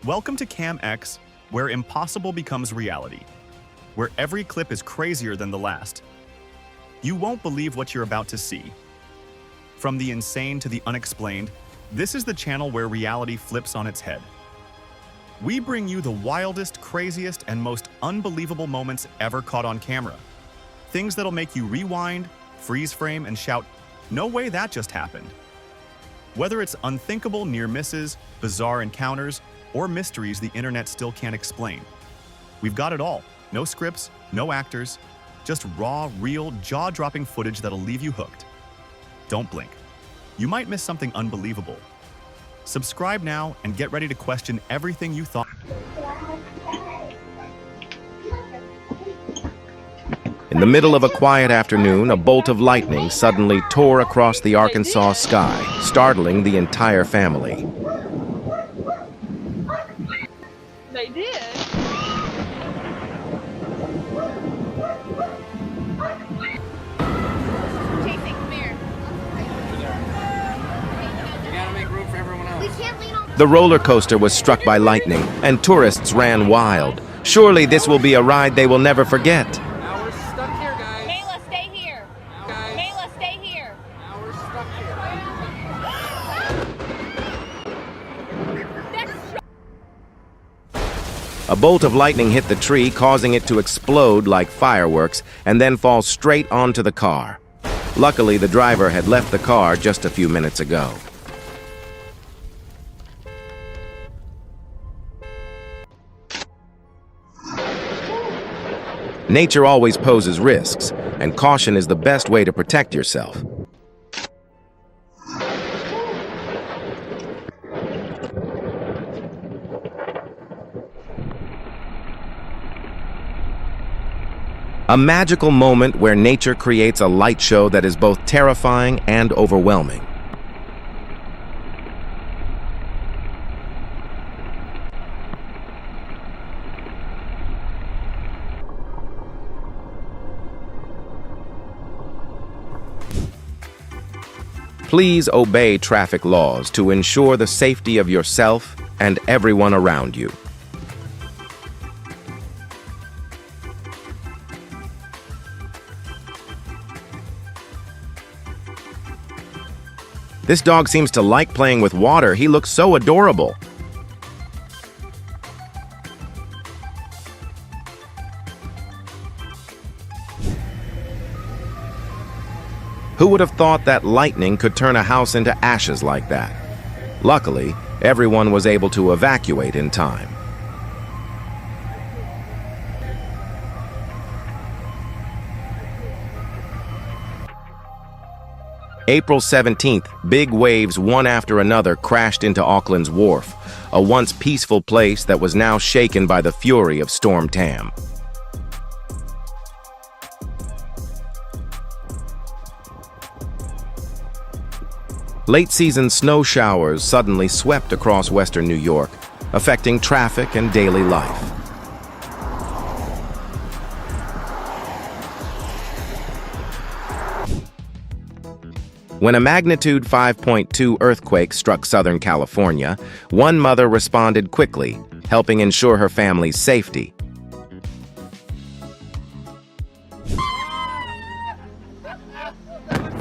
Welcome to Cam X, where impossible becomes reality, where every clip is crazier than the last. You won't believe what you're about to see. From the insane to the unexplained, this is the channel where reality flips on its head. We bring you the wildest, craziest, and most unbelievable moments ever caught on camera. Things that'll make you rewind, freeze frame, and shout, "No way that just happened." Whether it's unthinkable near misses, bizarre encounters, or mysteries the internet still can't explain, we've got it all. No scripts, no actors, just raw, real, jaw-dropping footage that'll leave you hooked. Don't blink. You might miss something unbelievable. Subscribe now and get ready to question everything you thought. In the middle of a quiet afternoon, a bolt of lightning suddenly tore across the Arkansas sky, startling the entire family. They did? Chasing, come here. You gotta make room for everyone else. We can't lean on. The roller coaster was struck by lightning, and tourists ran wild. Surely this will be a ride they will never forget. Now we're stuck here, guys. Kayla, stay here. Guys. Kayla, stay here. Now we're stuck here. A bolt of lightning hit the tree, causing it to explode like fireworks and then fall straight onto the car. Luckily, the driver had left the car just a few minutes ago. Nature always poses risks, and caution is the best way to protect yourself. A magical moment where nature creates a light show that is both terrifying and overwhelming. Please obey traffic laws to ensure the safety of yourself and everyone around you. This dog seems to like playing with water. He looks so adorable. Who would have thought that lightning could turn a house into ashes like that? Luckily, everyone was able to evacuate in time. April 17th, big waves one after another crashed into Auckland's wharf, a once peaceful place that was now shaken by the fury of Storm Tam. Late-season snow showers suddenly swept across western New York, affecting traffic and daily life. When a magnitude 5.2 earthquake struck Southern California, one mother responded quickly, helping ensure her family's safety.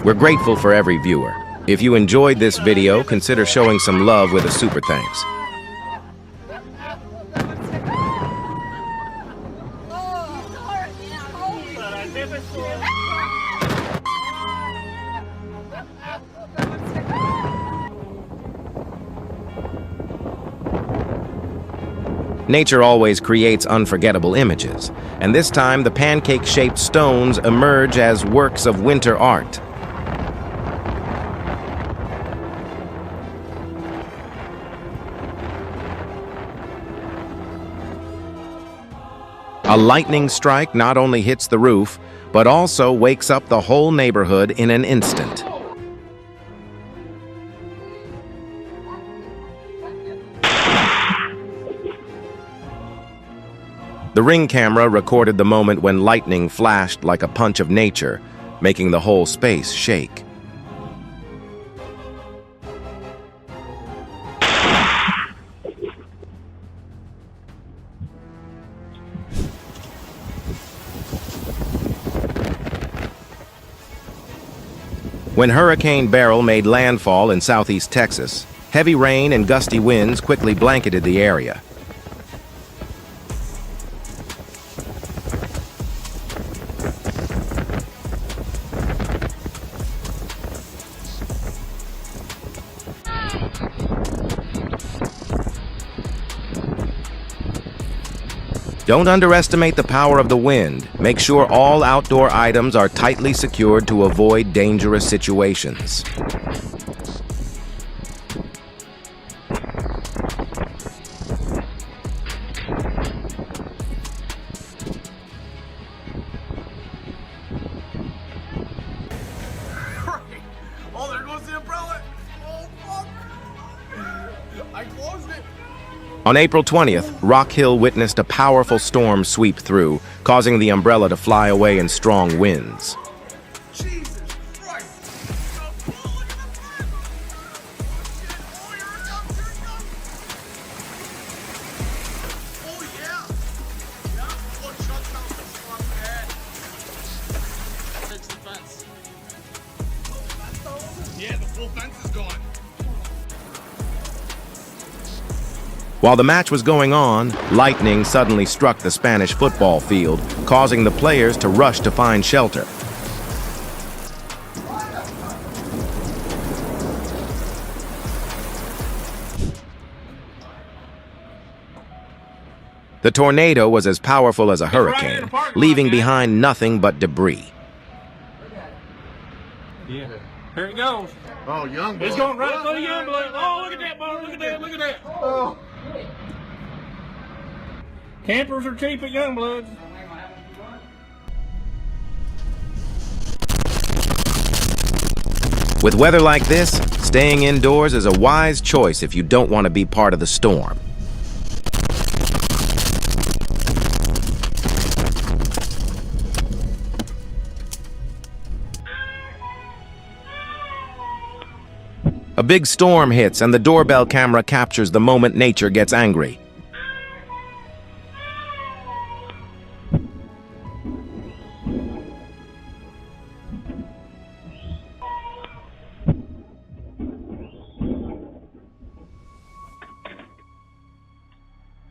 We're grateful for every viewer. If you enjoyed this video, consider showing some love with a super thanks. Nature always creates unforgettable images, and this time the pancake-shaped stones emerge as works of winter art. A lightning strike not only hits the roof, but also wakes up the whole neighborhood in an instant. The Ring camera recorded the moment when lightning flashed like a punch of nature, making the whole space shake. When Hurricane Beryl made landfall in southeast Texas, heavy rain and gusty winds quickly blanketed the area. Don't underestimate the power of the wind. Make sure all outdoor items are tightly secured to avoid dangerous situations. Oh, there goes the umbrella. Oh, fuck. I closed it. On April 20th, Rock Hill witnessed a powerful storm sweep through, causing the umbrella to fly away in strong winds. Jesus Christ. Oh, look at the front. Oh, here it comes. Here it comes. Oh, yeah. Yeah. Oh, Chuck's out the front bed. Fix the fence. Yeah, the full fence is gone. While the match was going on, lightning suddenly struck the Spanish football field, causing the players to rush to find shelter. The tornado was as powerful as a hurricane, leaving behind nothing but debris. Yeah. Here it goes. Oh, young boy. It's going right through the young blood. Oh, look at that, boy. Look at that. Look at that. Oh. Campers are cheap at Youngbloods. With weather like this, staying indoors is a wise choice if you don't want to be part of the storm. A big storm hits and the doorbell camera captures the moment nature gets angry.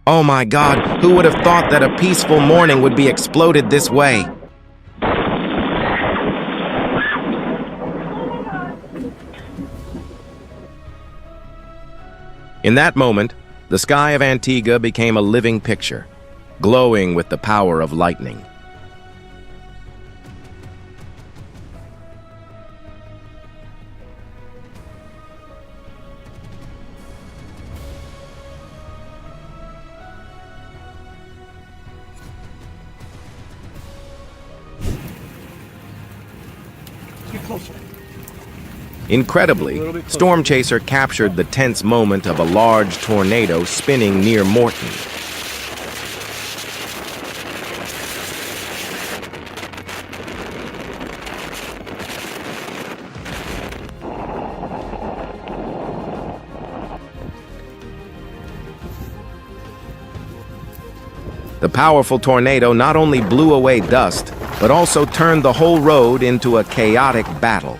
Oh my God, who would have thought that a peaceful morning would be exploded this way? In that moment, the sky of Antigua became a living picture, glowing with the power of lightning. Incredibly, Storm Chaser captured the tense moment of a large tornado spinning near Morton. The powerful tornado not only blew away dust, but also turned the whole road into a chaotic battle.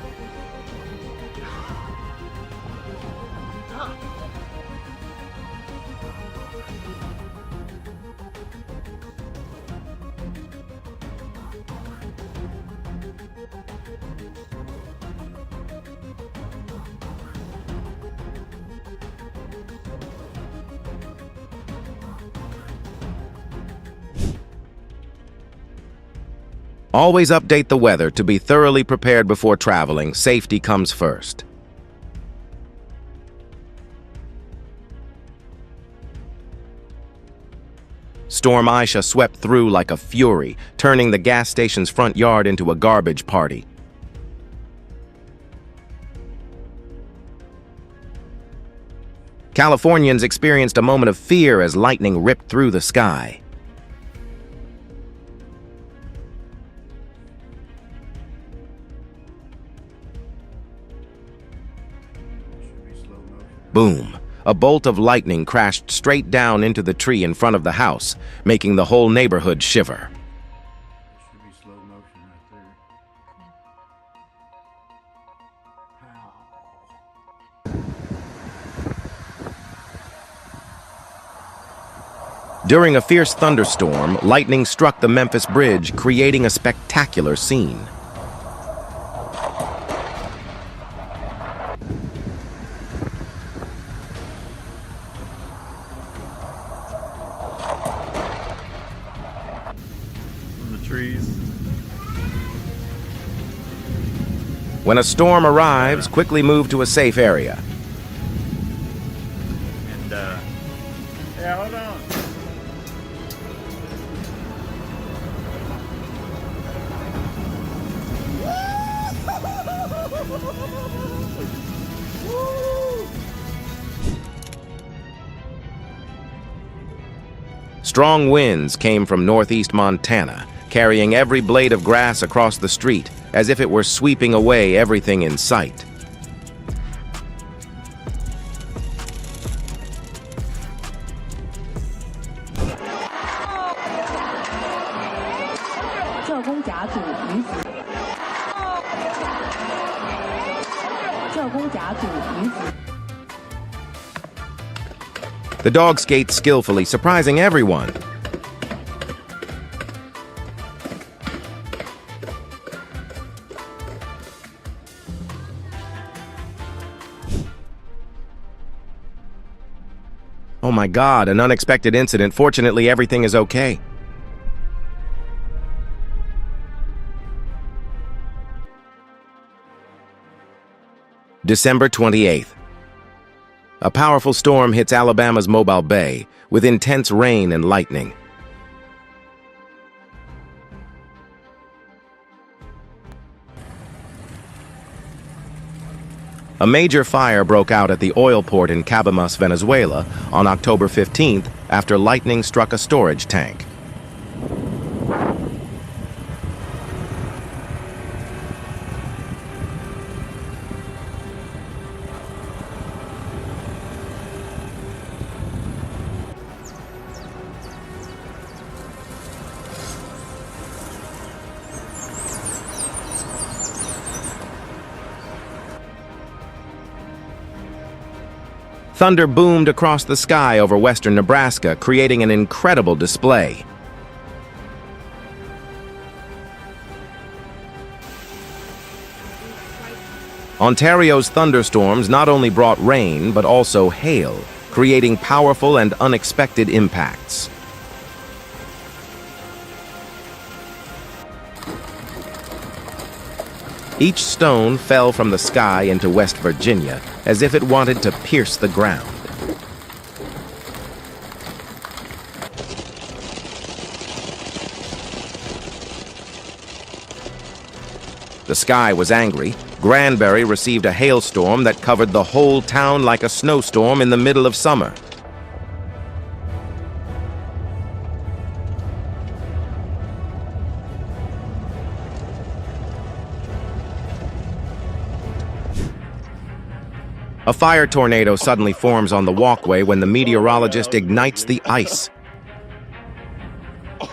Always update the weather to be thoroughly prepared before traveling. Safety comes first. Storm Aisha swept through like a fury, turning the gas station's front yard into a garbage party. Californians experienced a moment of fear as lightning ripped through the sky. Boom! A bolt of lightning crashed straight down into the tree in front of the house, making the whole neighborhood shiver. Should be slow motion right there. During a fierce thunderstorm, lightning struck the Memphis Bridge, creating a spectacular scene. From the trees. When a storm arrives, quickly move to a safe area. And, Yeah, hold on. Strong winds came from northeast Montana, carrying every blade of grass across the street, as if it were sweeping away everything in sight. The dog skates skillfully, surprising everyone. Oh my God, an unexpected incident. Fortunately, everything is okay. December 28th. A powerful storm hits Alabama's Mobile Bay with intense rain and lightning. A major fire broke out at the oil port in Cabamas, Venezuela on October 15th after lightning struck a storage tank. Thunder boomed across the sky over western Nebraska, creating an incredible display. Ontario's thunderstorms not only brought rain, but also hail, creating powerful and unexpected impacts. Each stone fell from the sky into West Virginia, as if it wanted to pierce the ground. The sky was angry. Granbury received a hailstorm that covered the whole town like a snowstorm in the middle of summer. A fire tornado suddenly forms on the walkway when the meteorologist ignites the ice. oh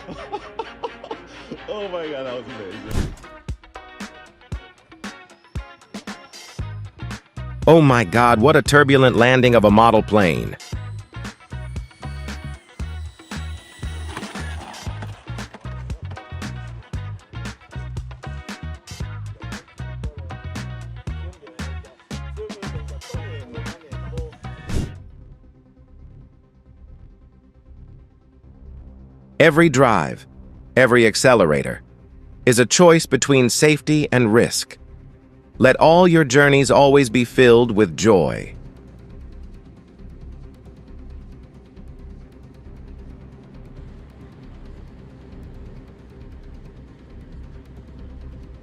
my God, that was amazing. Oh my God, what a turbulent landing of a model plane. Every drive, every accelerator, is a choice between safety and risk. Let all your journeys always be filled with joy.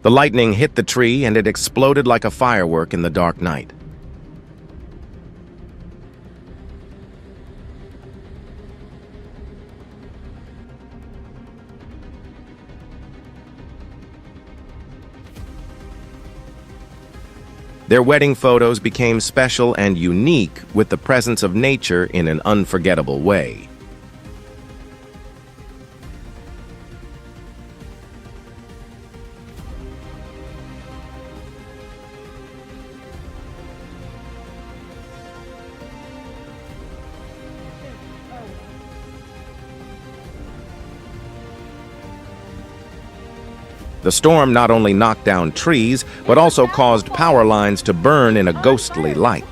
The lightning hit the tree and it exploded like a firework in the dark night. Their wedding photos became special and unique with the presence of nature in an unforgettable way. The storm not only knocked down trees, but also caused power lines to burn in a ghostly light.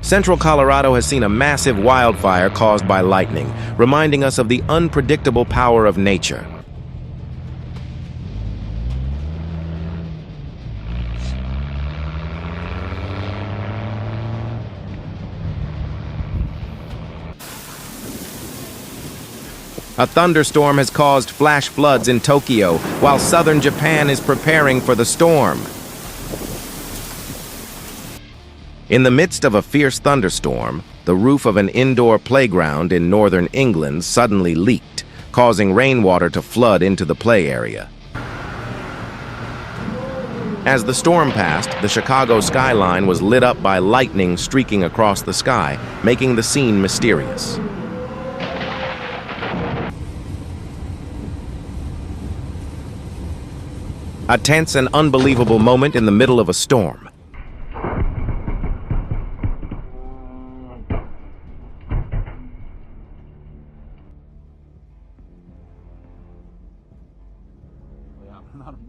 Central Colorado has seen a massive wildfire caused by lightning, reminding us of the unpredictable power of nature. A thunderstorm has caused flash floods in Tokyo, while southern Japan is preparing for the storm. In the midst of a fierce thunderstorm, the roof of an indoor playground in northern England suddenly leaked, causing rainwater to flood into the play area. As the storm passed, the Chicago skyline was lit up by lightning streaking across the sky, making the scene mysterious. A tense and unbelievable moment in the middle of a storm.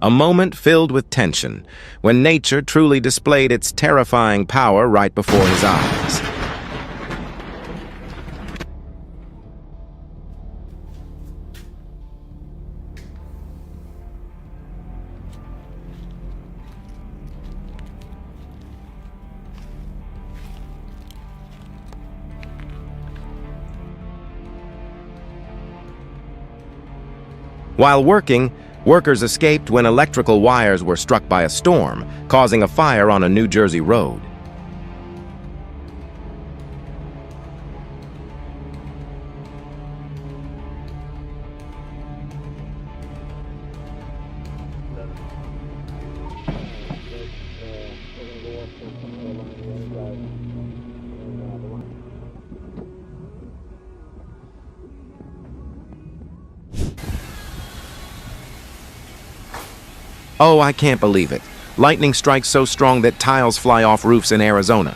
A moment filled with tension, when nature truly displayed its terrifying power right before his eyes. While working, workers escaped when electrical wires were struck by a storm, causing a fire on a New Jersey road. Oh, I can't believe it. Lightning strikes so strong that tiles fly off roofs in Arizona.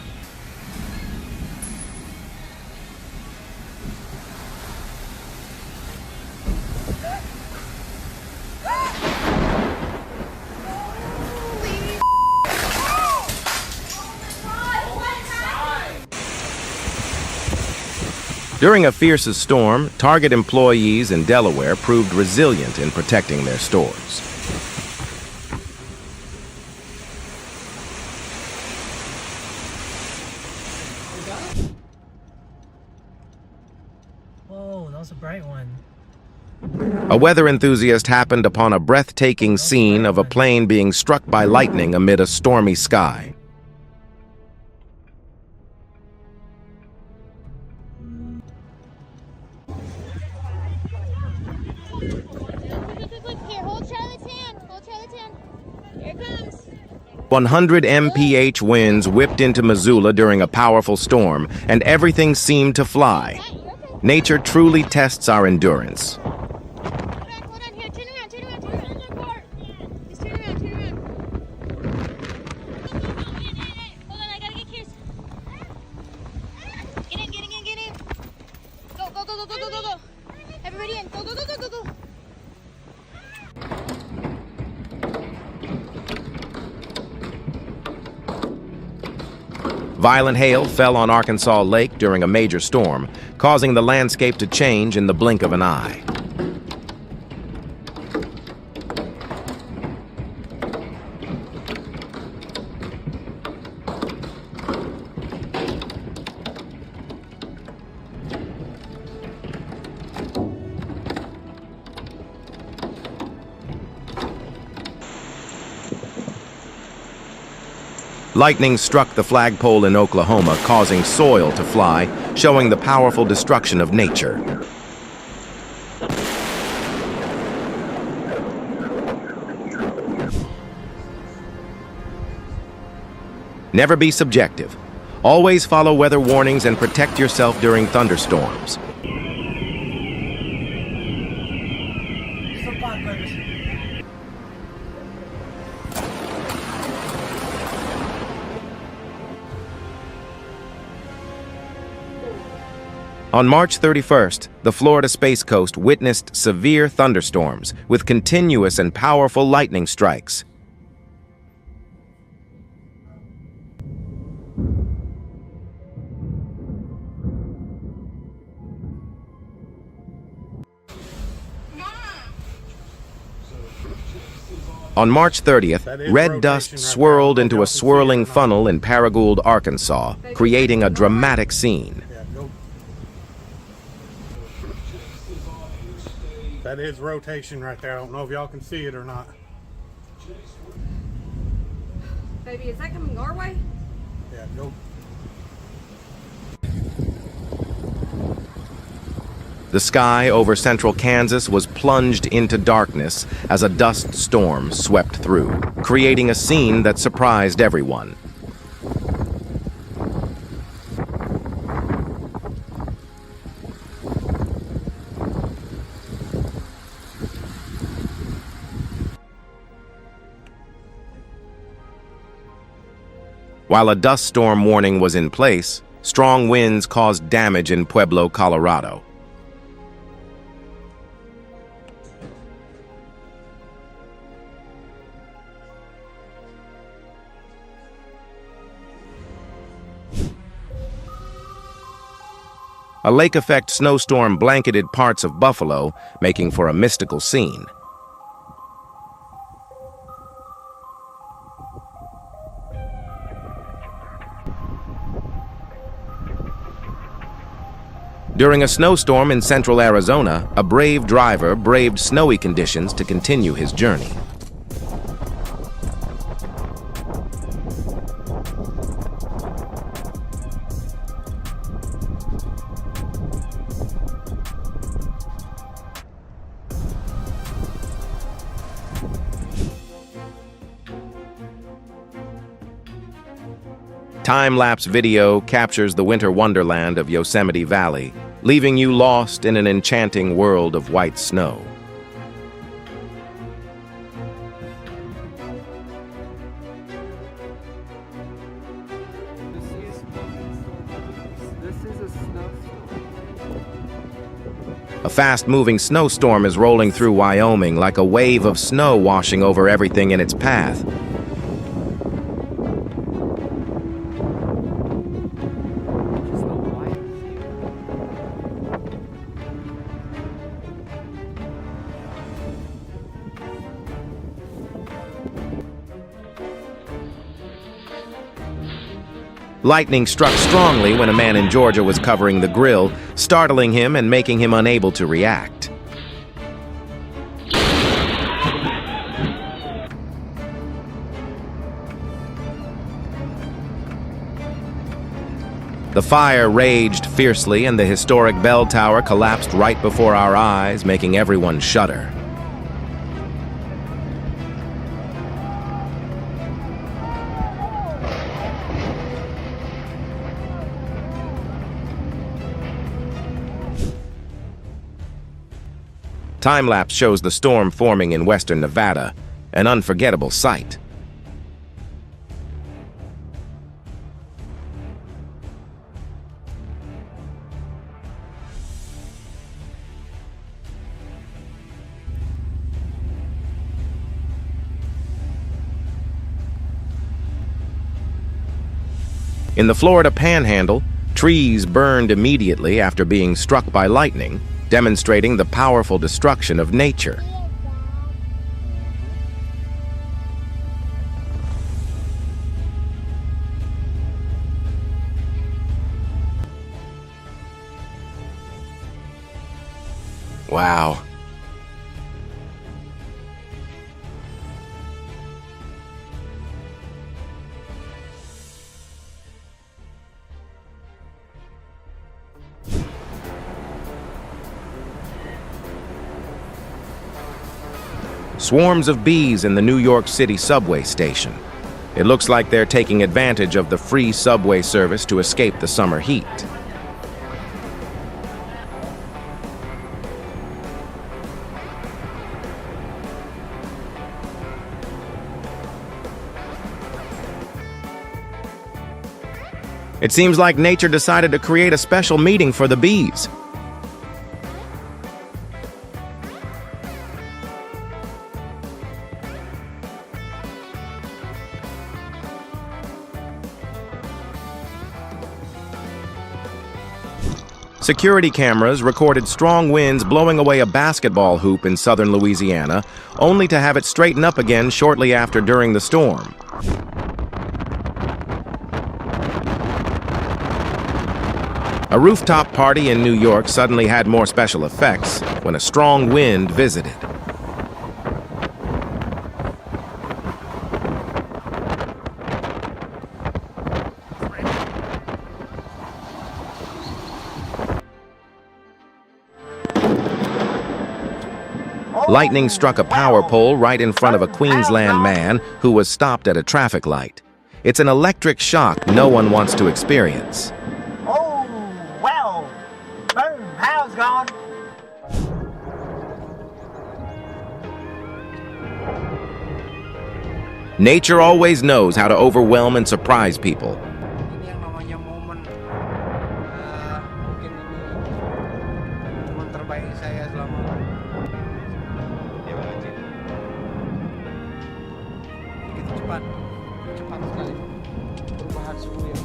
During a fierce storm, Target employees in Delaware proved resilient in protecting their stores. Whoa, that was a bright one. A weather enthusiast happened upon a breathtaking scene of a plane being struck by lightning amid a stormy sky. Here, hold Charlotte's hand. Hold Charlotte's hand. Here it comes. 100 mph winds whipped into Missoula during a powerful storm, and everything seemed to fly. Nature truly tests our endurance. Hold on. Here, turn around. Just turn around. Hold on, I gotta get Kirsten. Get in. Go. Everybody in. Go. Violent hail fell on Arkansas Lake during a major storm, causing the landscape to change in the blink of an eye. Lightning struck the flagpole in Oklahoma, causing soil to fly, showing the powerful destruction of nature. Never be subjective. Always follow weather warnings and protect yourself during thunderstorms. On March 31st, the Florida Space Coast witnessed severe thunderstorms with continuous and powerful lightning strikes. On March 30th, red dust swirled into a swirling funnel in Paragould, Arkansas, creating a dramatic scene. That is rotation right there. I don't know if y'all can see it or not. Baby, is that coming our way? Yeah, go. The sky over central Kansas was plunged into darkness as a dust storm swept through, creating a scene that surprised everyone. While a dust storm warning was in place, strong winds caused damage in Pueblo, Colorado. A lake-effect snowstorm blanketed parts of Buffalo, making for a mystical scene. During a snowstorm in central Arizona, a brave driver braved snowy conditions to continue his journey. Time-lapse video captures the winter wonderland of Yosemite Valley, leaving you lost in an enchanting world of white snow. This is a snowstorm. A fast-moving snowstorm is rolling through Wyoming like a wave of snow washing over everything in its path. Lightning struck strongly when a man in Georgia was covering the grill, startling him and making him unable to react. The fire raged fiercely and the historic bell tower collapsed right before our eyes, making everyone shudder. Time-lapse shows the storm forming in western Nevada, an unforgettable sight. In the Florida Panhandle, trees burned immediately after being struck by lightning, demonstrating the powerful destruction of nature. Wow. Swarms of bees in the New York City subway station. It looks like they're taking advantage of the free subway service to escape the summer heat. It seems like nature decided to create a special meeting for the bees. Security cameras recorded strong winds blowing away a basketball hoop in southern Louisiana, only to have it straighten up again shortly after during the storm. A rooftop party in New York suddenly had more special effects when a strong wind visited. Lightning struck a power pole right in front of a Queensland man who was stopped at a traffic light. It's an electric shock no one wants to experience. Oh, well, boom, power's gone. Nature always knows how to overwhelm and surprise people. Ini yang namanya momen, mungkin ini momen terbaik saya selama. Begitu cepat sekali perubahan suhu ya.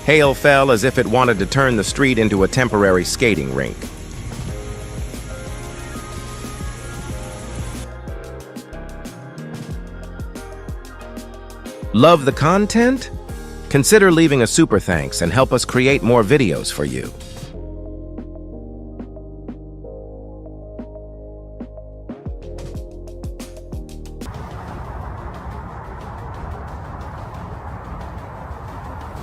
Hail fell as if it wanted to turn the street into a temporary skating rink. Love the content? Consider leaving a super thanks and help us create more videos for you.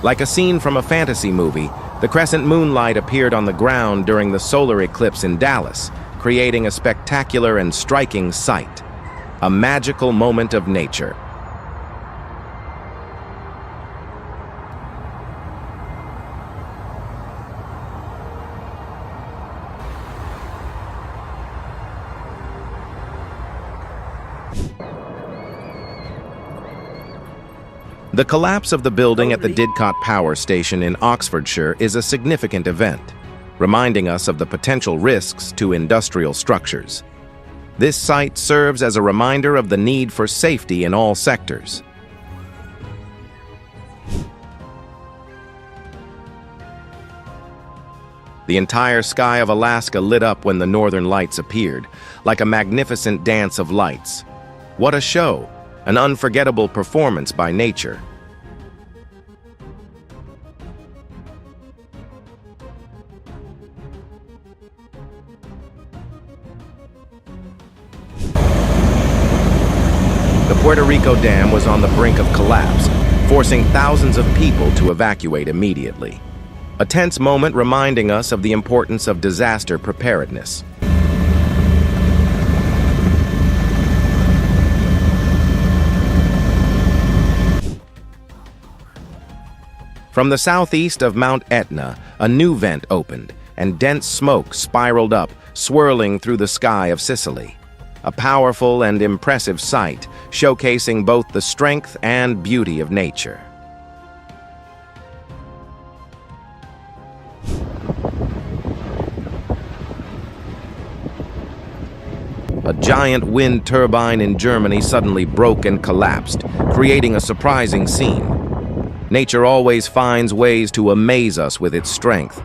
Like a scene from a fantasy movie, the crescent moonlight appeared on the ground during the solar eclipse in Dallas, creating a spectacular and striking sight. A magical moment of nature. The collapse of the building at the Didcot Power Station in Oxfordshire is a significant event, reminding us of the potential risks to industrial structures. This site serves as a reminder of the need for safety in all sectors. The entire sky of Alaska lit up when the northern lights appeared, like a magnificent dance of lights. What a show! An unforgettable performance by nature. The Puerto Rico Dam was on the brink of collapse, forcing thousands of people to evacuate immediately. A tense moment reminding us of the importance of disaster preparedness. From the southeast of Mount Etna, a new vent opened, and dense smoke spiraled up, swirling through the sky of Sicily. A powerful and impressive sight, showcasing both the strength and beauty of nature. A giant wind turbine in Germany suddenly broke and collapsed, creating a surprising scene. Nature always finds ways to amaze us with its strength.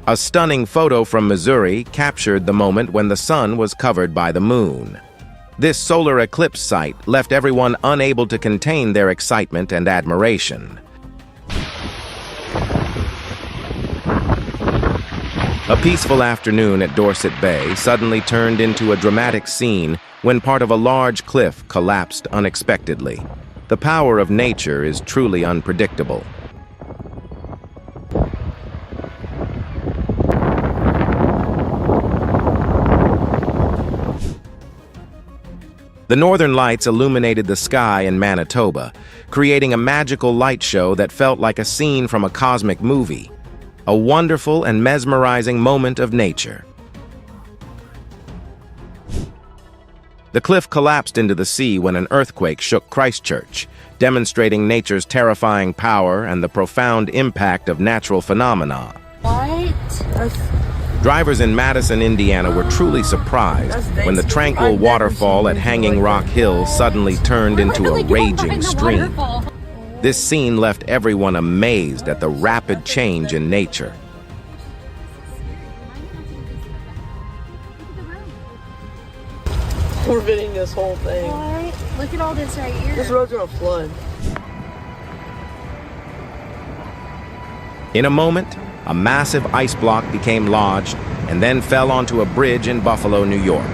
A stunning photo from Missouri captured the moment when the sun was covered by the moon. This solar eclipse sight left everyone unable to contain their excitement and admiration. A peaceful afternoon at Dorset Bay suddenly turned into a dramatic scene when part of a large cliff collapsed unexpectedly. The power of nature is truly unpredictable. The northern lights illuminated the sky in Manitoba, creating a magical light show that felt like a scene from a cosmic movie. A wonderful and mesmerizing moment of nature. The cliff collapsed into the sea when an earthquake shook Christchurch, demonstrating nature's terrifying power and the profound impact of natural phenomena. Drivers in Madison, Indiana were truly surprised when the tranquil waterfall at Hanging Rock Hill suddenly turned into a raging stream. This scene left everyone amazed at the rapid change in nature. We're bidding this whole thing. What? Look at all this right here. This road's gonna flood. In a moment, a massive ice block became lodged and then fell onto a bridge in Buffalo, New York.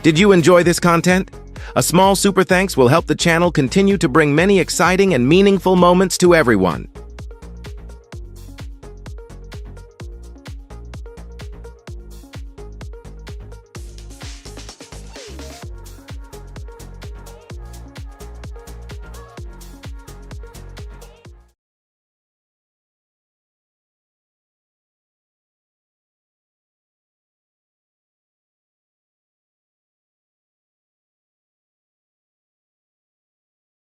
Did you enjoy this content? A small super thanks will help the channel continue to bring many exciting and meaningful moments to everyone.